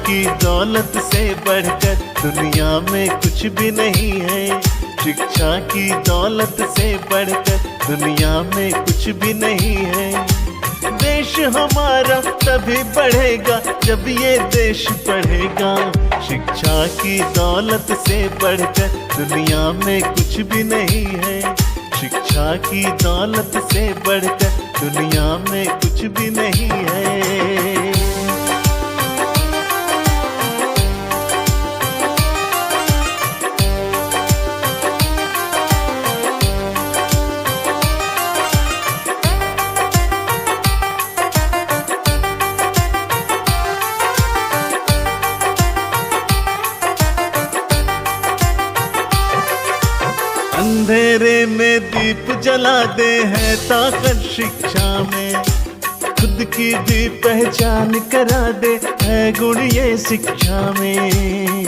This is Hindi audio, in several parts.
की दौलत से बढ़कर दुनिया में कुछ भी नहीं है। शिक्षा की दौलत से बढ़कर दुनिया में कुछ भी नहीं है। देश हमारा तभी बढ़ेगा जब ये देश पढ़ेगा। शिक्षा की दौलत से बढ़कर दुनिया में कुछ भी नहीं है। शिक्षा की दौलत से बढ़कर दुनिया में कुछ भी नहीं है। अंधेरे में दीप जला दे है ताकत शिक्षा में। खुद की भी पहचान करा दे है गुण ये शिक्षा में।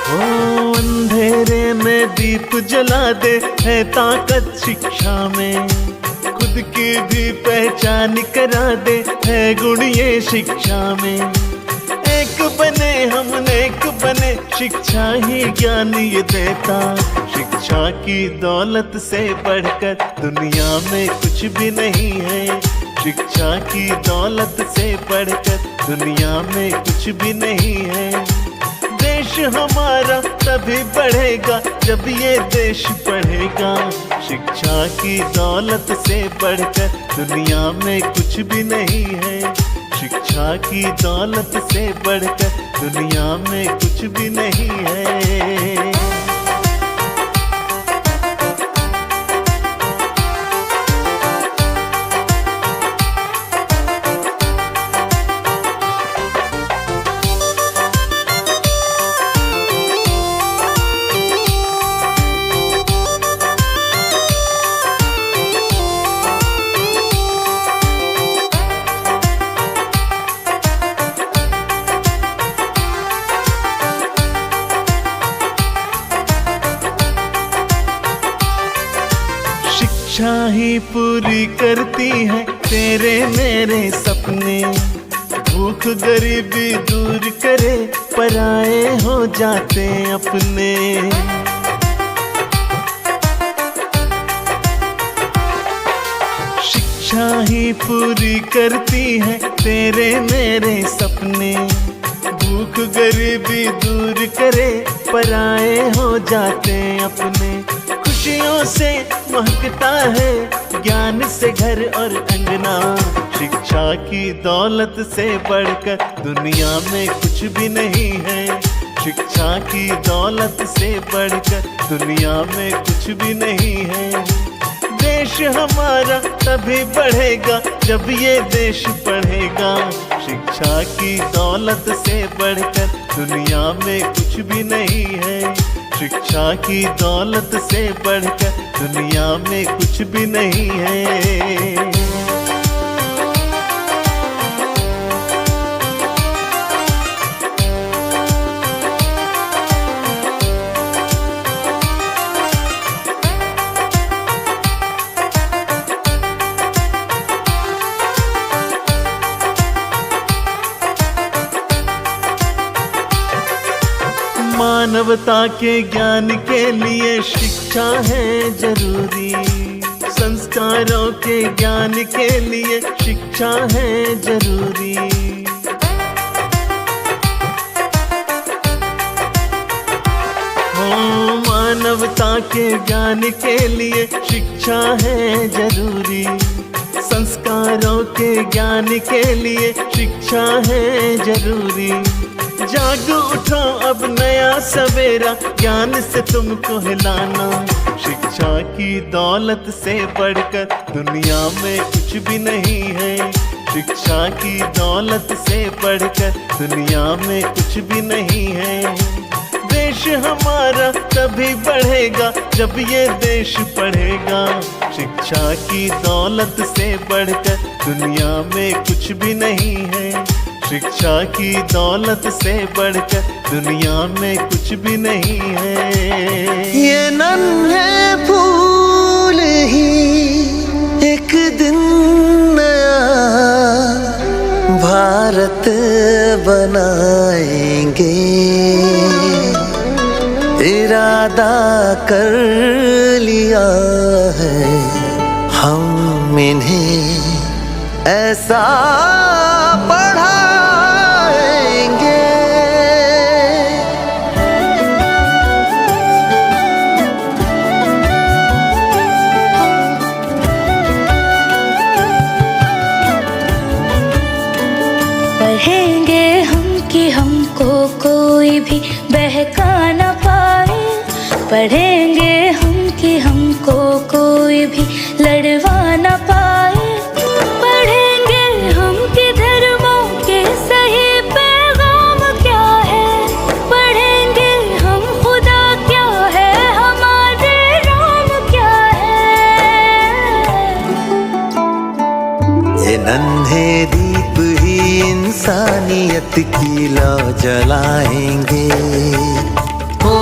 ओ अंधेरे में दीप जला दे है ताकत शिक्षा में। खुद की भी पहचान करा दे है गुण ये शिक्षा में। एक बने हम नेक बने, शिक्षा ही ज्ञान ये देता। शिक्षा की दौलत से बढ़कर दुनिया में कुछ भी नहीं है। शिक्षा की दौलत से बढ़कर दुनिया में कुछ भी नहीं है। देश हमारा तभी बढ़ेगा जब ये देश पढ़ेगा। शिक्षा की दौलत से बढ़कर दुनिया में कुछ भी नहीं है। शिक्षा की दौलत से बढ़कर दुनिया में कुछ भी नहीं है। शिक्षा ही पूरी करती है तेरे मेरे सपने। भूख गरीबी दूर करे, पराए हो जाते अपने। शिक्षा ही पूरी करती है तेरे मेरे सपने। भूख गरीबी दूर करे, पराए हो जाते अपने। खुशियों से महकता है ज्ञान से घर और अंगना। शिक्षा की दौलत से बढ़कर दुनिया में कुछ भी नहीं है। शिक्षा की दौलत से बढ़कर दुनिया में कुछ भी नहीं है। देश हमारा तभी बढ़ेगा जब ये देश पढ़ेगा। शिक्षा की दौलत से बढ़कर दुनिया में कुछ भी नहीं है। शिक्षा की दौलत से बढ़कर दुनिया में कुछ भी नहीं है। मानवता के ज्ञान के लिए शिक्षा है जरूरी। संस्कारों के ज्ञान के लिए शिक्षा है जरूरी। हो मानवता के ज्ञान के लिए शिक्षा है जरूरी। संस्कारों के ज्ञान के लिए शिक्षा है जरूरी। जाग उठो अब नया सवेरा, ज्ञान से तुमको हिलाना। शिक्षा की दौलत से बढ़कर दुनिया में कुछ भी नहीं है। शिक्षा की दौलत से बढ़कर दुनिया में कुछ भी नहीं है। देश हमारा तभी बढ़ेगा जब ये देश पढ़ेगा। शिक्षा की दौलत से बढ़कर दुनिया में कुछ भी नहीं है। शिक्षा की दौलत से बढ़कर दुनिया में कुछ भी नहीं है। ये नन्हे फूल ही एक दिन नया भारत बनाएंगे, इरादा कर लिया है हम इन्हें ऐसा पढ़ाएंगे। पढ़ेंगे हम कि हमको कोई भी बहका न पाए, पढ़ेंगे हम कि हमको कोई भी लड़वा न पाए, पढ़ेंगे हम कि धर्मों के सही पैगाम क्या है, पढ़ेंगे हम खुदा क्या है, हमारे राम क्या है। ये नन्हे दीप ही इंसानियत की लौ जलाएंगे। ओ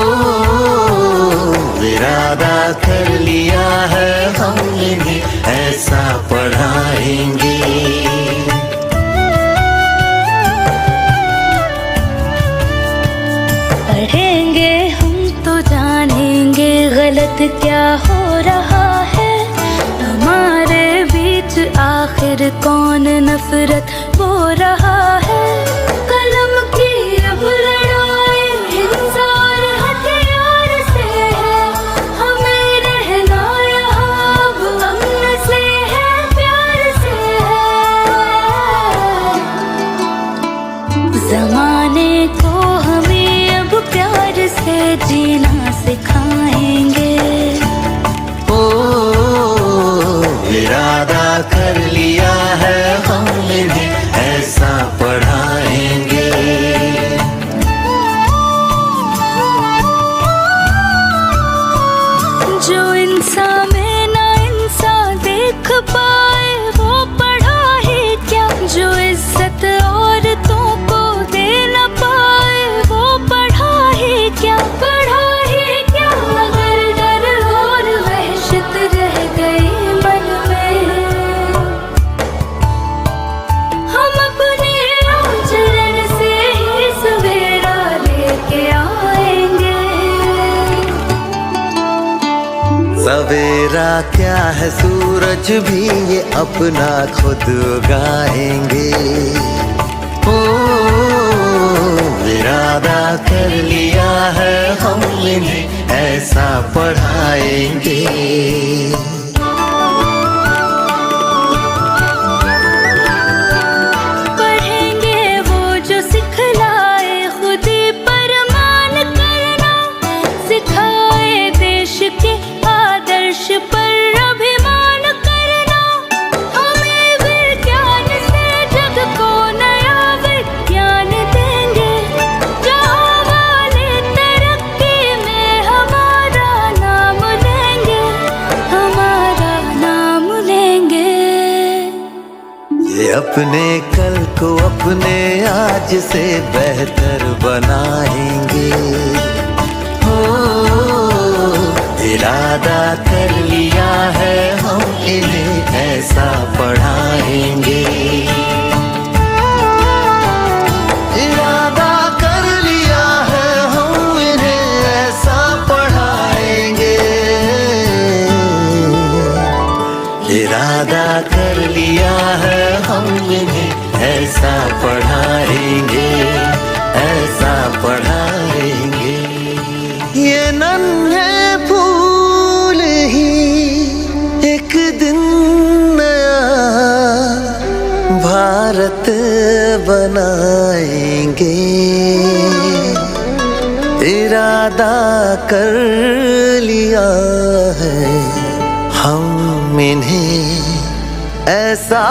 इरादा कर लिया है हम इन्हें ऐसा पढ़ाएंगे। पढ़ेंगे हम तो जानेंगे गलत क्या हो रहा है, हमारे बीच आखिर कौन नफरत बो रहा है। कलम की अब लड़ाई हिंसा और हथियार से है, हमें रहना यहाँ अब अमन से है, प्यार से है। ज़माने को हमें अब प्यार से जीना सिखाएंगे। ओ इरादा कर लिया है हम इन्हें ऐसा पढ़ाएंगे। जो इंसान में ना इंसान देख पाए वो पढ़ा ही क्या, जो इज्जत औरतों को दे न पाए वो पढ़ा ही क्या, पढ़ा ही क्या। अगर डर और वहशत रह गई मन में, हम अपने आचरण से ही सवेरा लेके आएंगे। सवेरा क्या है सूरज भी ये अपना खुद उगाएंगे। ओ इरादा कर लिया है हम इन्हें ऐसा पढ़ाएंगे। पढ़ेंगे वो जो सिखलाए खुदी पर मान करना, सिखाए देश के आदर्श पर अभिमान करना। हमें विज्ञान से जग को नया विज्ञान देंगे, जहाँ वाले तरक्की में हमारा नाम लेंगे, हमारा नाम लेंगे। ये अपने कल को अपने आज से बेहतर बनाएंगे। हो इरादा कर लिया है हम इन्हें ऐसा पढ़ाएंगे। इरादा कर लिया है हम इन्हें ऐसा पढ़ाएंगे। इरादा कर लिया है हम इन्हें ऐसा पढ़ाएंगे, ऐसा पढ़ाएंगे। ये नन्हे फूल ही एक दिन नया भारत बनाएंगे। इरादा कर लिया है हम इन्हें ऐसा